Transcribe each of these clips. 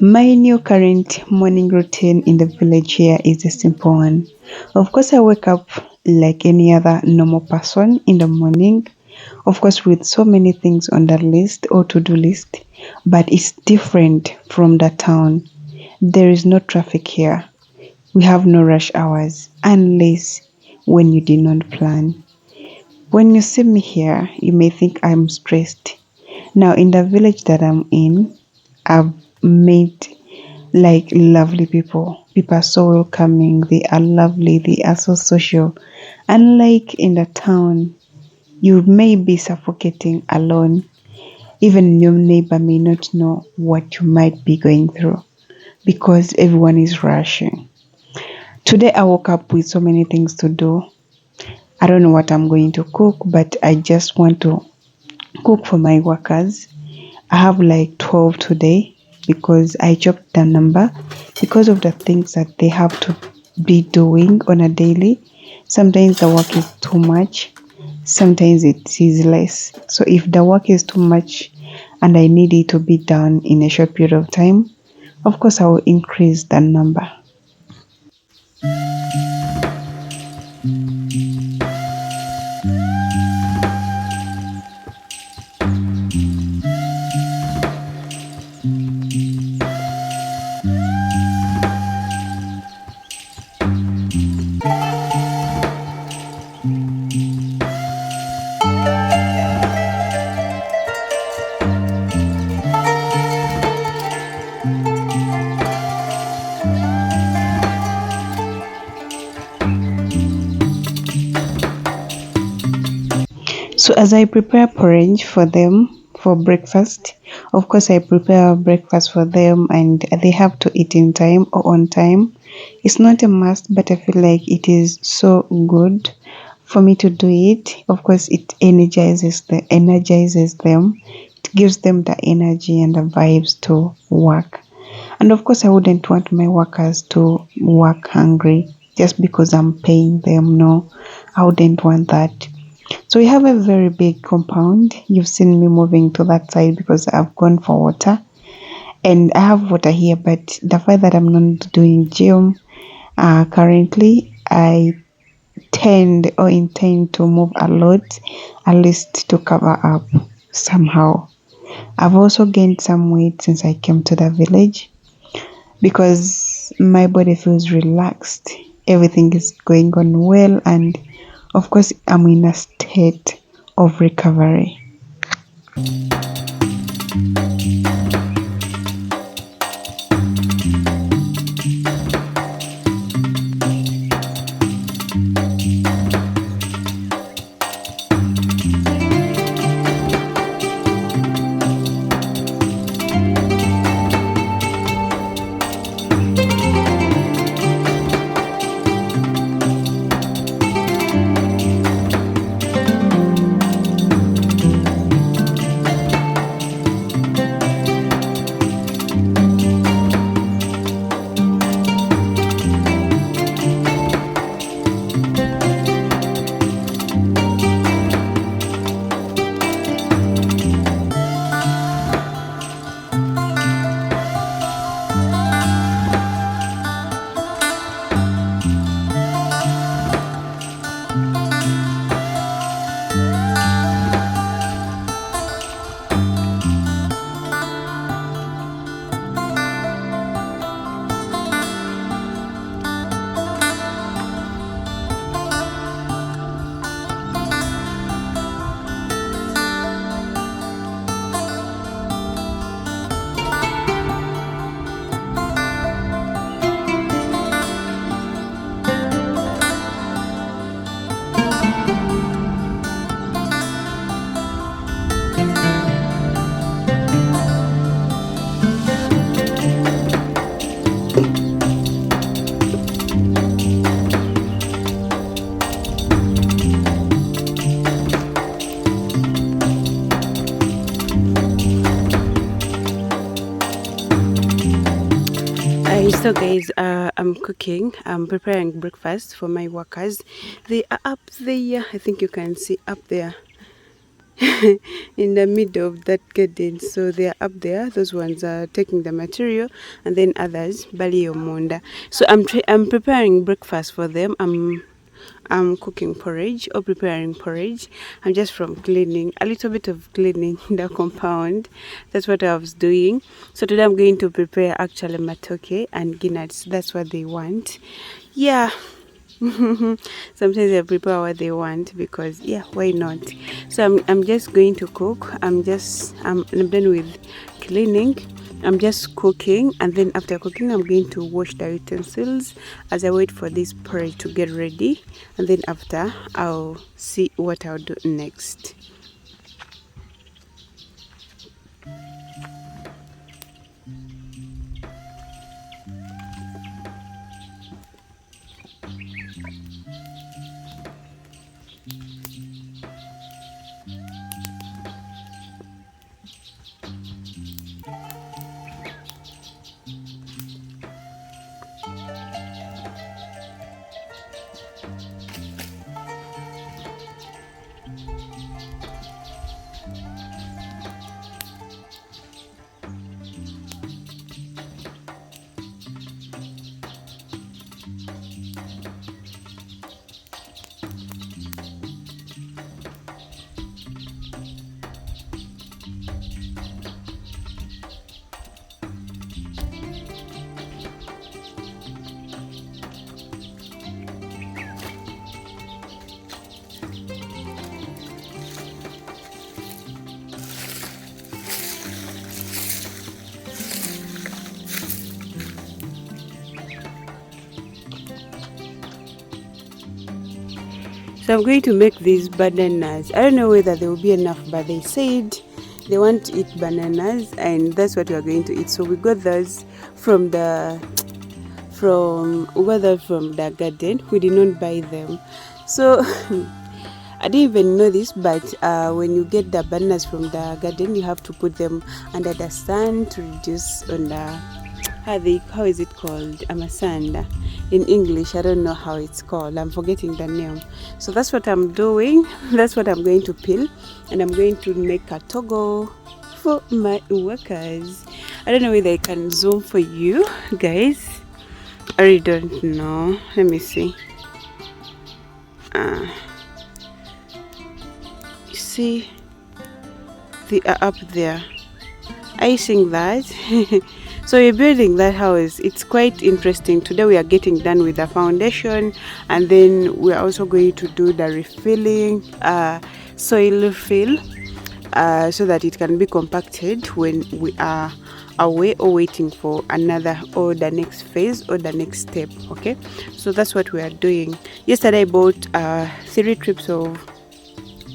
My new current morning routine in the village here is a simple one. Of course, I wake up like any other normal person in the morning, of course, with so many things on the list or to do list, but it's different from the town. There is no traffic here. We have no rush hours unless when you did not plan. When you see me here, you may think I'm stressed. Now, in the village that I'm in, I've met like lovely people. People are so welcoming, they are lovely, they are so social. Unlike in the town, you may be suffocating alone. Even your neighbor may not know what you might be going through because everyone is rushing. Today, I woke up with so many things to do. I don't know what I'm going to cook, but I just want to cook for my workers. I have like 12 today because I chopped the number because of the things that they have to be doing on a daily. Sometimes the work is too much, sometimes it is less. So if the work is too much and I need it to be done in a short period of time, of course I will increase the number. So as I prepare porridge for them for breakfast, of course I prepare breakfast for them and they have to eat in time or on time. It's not a must, but I feel like it is so good for me to do it. Of course it energizes them. It gives them the energy and the vibes to work. And of course I wouldn't want my workers to work hungry just because I'm paying them. No, I wouldn't want that. So we have a very big compound. You've seen me moving to that side because I've gone for water. And I have water here, but the fact that I'm not doing gym currently, I tend or intend to move a lot, at least to cover up somehow. I've also gained some weight since I came to the village because my body feels relaxed. Everything is going on well, and of course, I'm in a state of recovery. So guys, I'm cooking. I'm preparing breakfast for my workers. They are up there. I think you can see up there. in the middle of that garden. So they are up there. Those ones are taking the material, and then others bali omunda. So I'm preparing breakfast for them. I'm cooking porridge or preparing porridge. I'm just from cleaning, a little bit of cleaning the compound. That's what I was doing. So today I'm going to prepare actually matoke and guineas. That's what they want. Yeah. Sometimes I prepare what they want because yeah, why not? So I'm just going to cook. I'm done with cleaning. I'm just cooking, and then after cooking I'm going to wash the utensils as I wait for this porridge to get ready, and then after I'll see what I'll do next. So I'm going to make these bananas. I don't know whether there will be enough, but they said they want to eat bananas, and that's what we are going to eat. So we got those from the garden. We did not buy them. So I didn't even know this, but when you get the bananas from the garden, you have to put them under the sun to reduce on the how is it called, amasanda in English. I don't know how it's called, I'm forgetting the name. So that's what I'm doing. That's what I'm going to peel, and I'm going to make a toggle for my workers. I don't know whether I can zoom for you guys. I really don't know. Let me see. You see, they are up there. Are you seeing that? So we're building that house. It's quite interesting. Today we are getting done with the foundation, and then we're also going to do the refilling, soil refill, so that it can be compacted when we are away or waiting for another or the next phase or the next step. Okay, so that's what we are doing. Yesterday I bought 3 trips of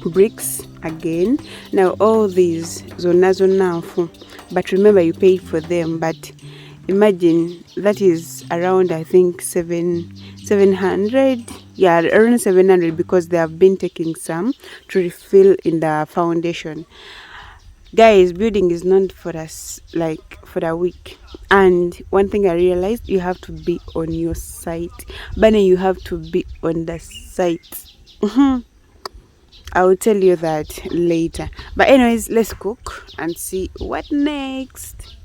bricks again. Now all these zona, but remember you paid for them. But imagine that is around, I think 700, yeah, around 700, because they have been taking some to refill in the foundation. Guys, building is not for us like for a week. And one thing I realized, you have to be on your site. Bunny, you have to be on the site. I will tell you that later. But anyways, let's cook and see what next.